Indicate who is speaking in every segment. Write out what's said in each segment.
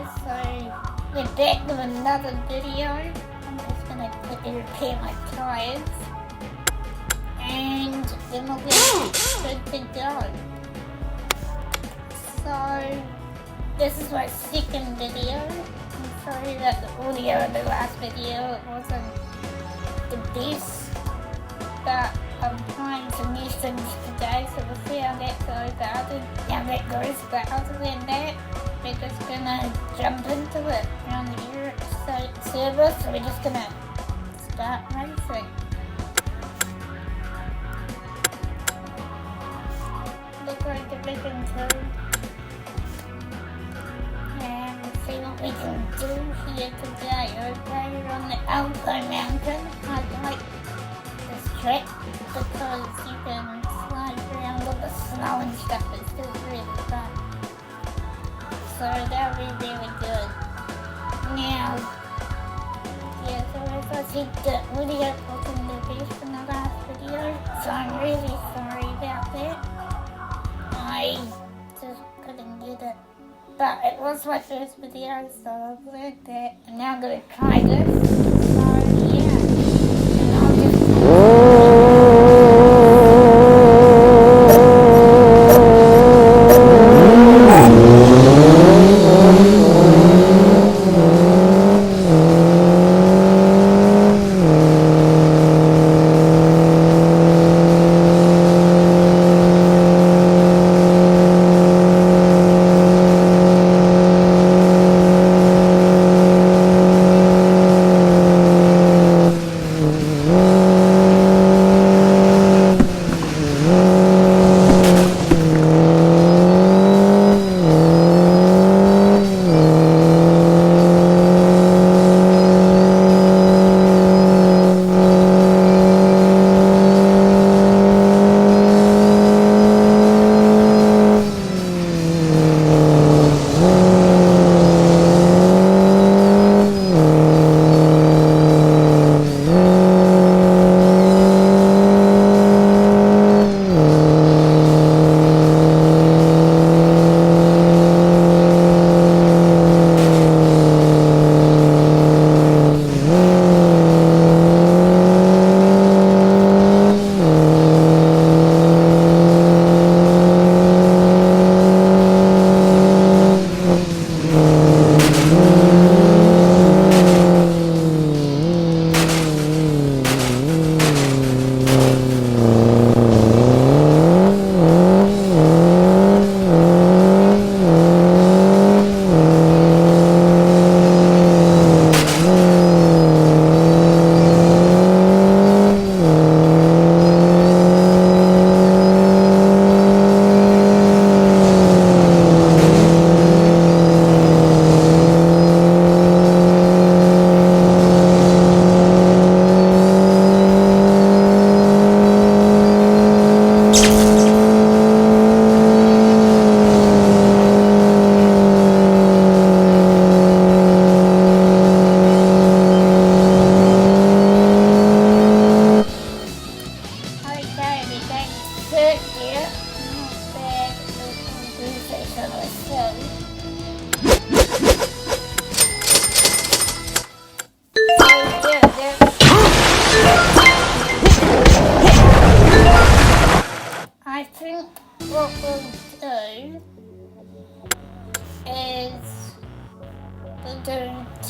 Speaker 1: so we're back with another video. I'm just gonna quickly repair my tyres and then we'll be good to go. So this is my second video. I'm sorry that the audio in the last video wasn't the best, but I'm trying some new things today, so we'll see how that goes. But other than that, we're just gonna jump into it around the Europe service. So we're just gonna start racing. Look like everything too. And we'll see what we can do here today. Okay, we're on the Alpine Mountain. I like this track because you can slide around all the snow and stuff. It's just really fun. So that'll be really good. Now, yeah, so as I said, the audio wasn't the best in the last video, so I'm really sorry about that. I just couldn't get it. But it was my first video, so I've learned that. And now I'm going to try this. So yeah. And I'll just... I think what we'll do is we'll do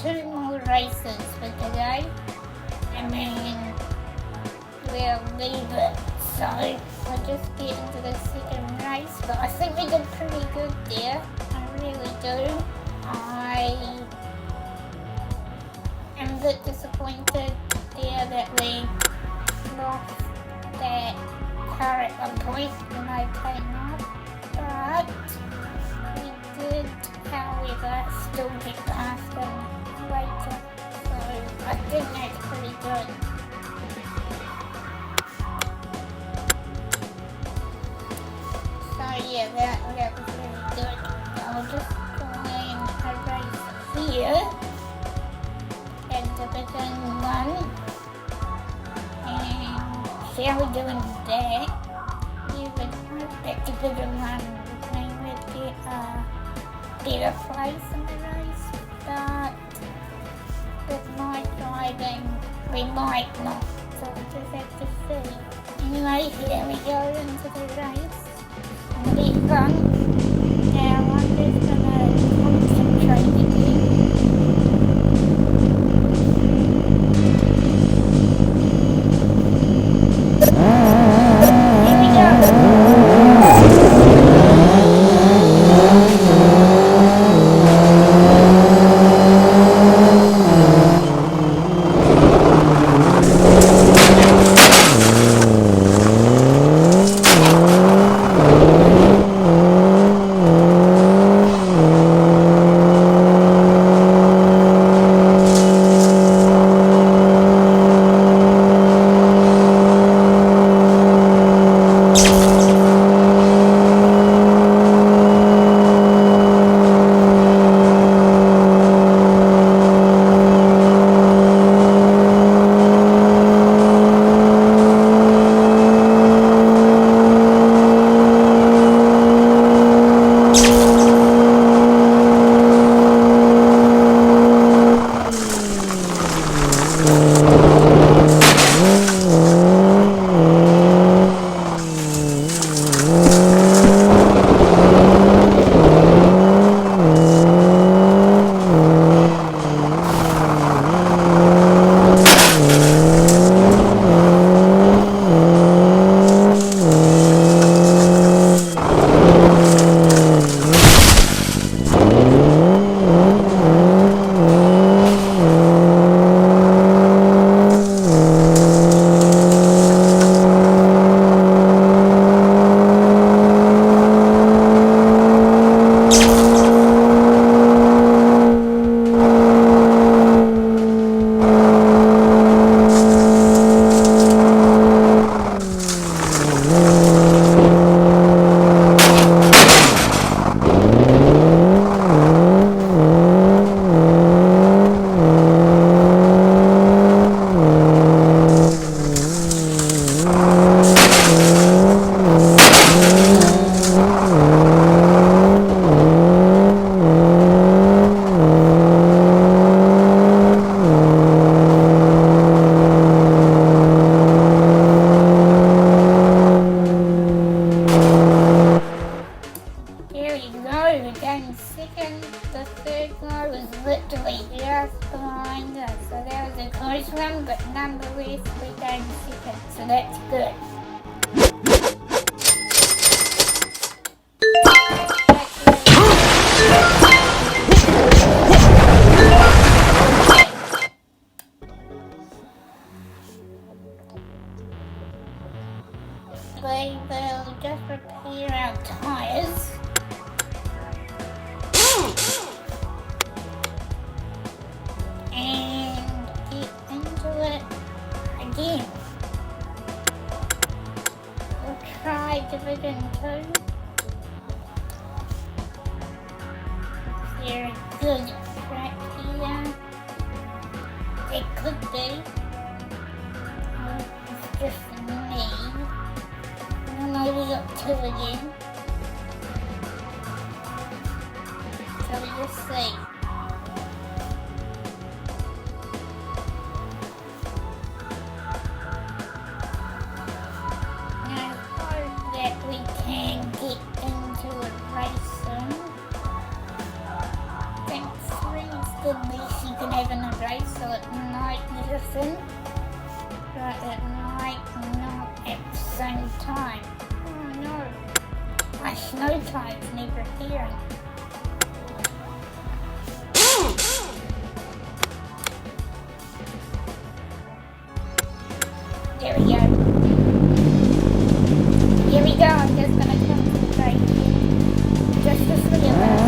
Speaker 1: 2 more races for today and then we'll leave it. So we'll just get into the second race, but I think we did pretty good there. I really do. I am a bit disappointed there that we lost that car at one point when I came off, but we did, however, still get past them later, so I think that's pretty good. So yeah, that was really good. I'll just go and erase here at Division 1 and see how we're doing that. Even at Division 1, we're playing with the get a place in the race, but with my driving, we might not, so we'll just have to see. Anyway, here we go into the race. It's gonna be fun. Now I'm just gonna concentrate again. Here we go. So that's good. We will just repair our tyres. And get into it again. We'll try Division 2. Is there a good track here? It could be. It's just me. And then we got 2 again. So we just see. But at night, not at the same time. Oh no, my snow tire's never here. There we go. Here we go, I'm just gonna concentrate. Just the 3 of us.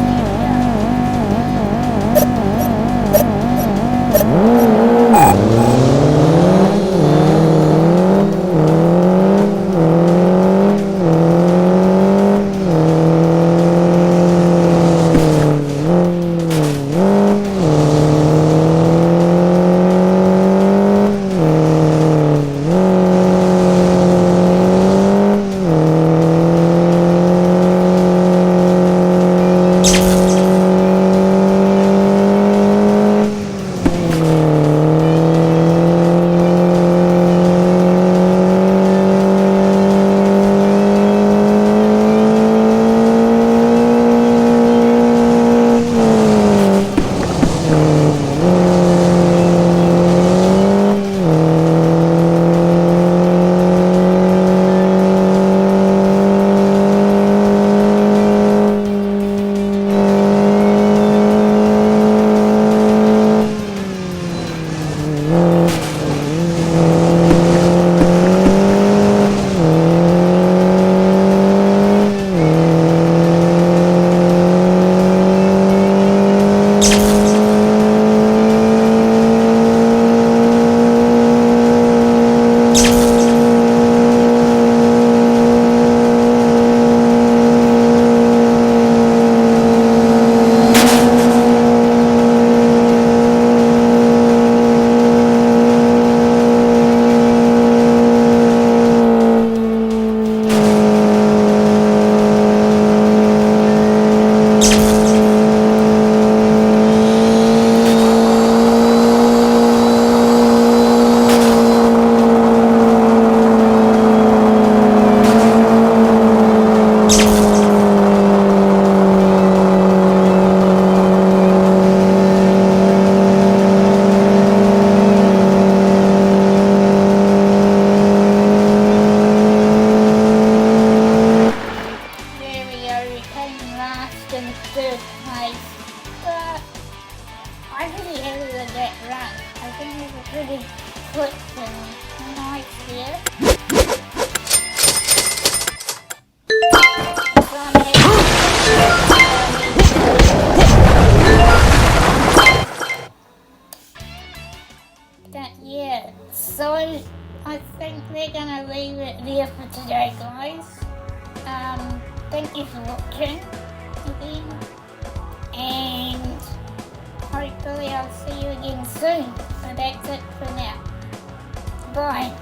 Speaker 1: run. I think it's a pretty quick and nice here. Yeah, so I think they're gonna leave it there for today, guys. Thank you for watching again, and hopefully I'll see you again soon. So that's it for now. Bye.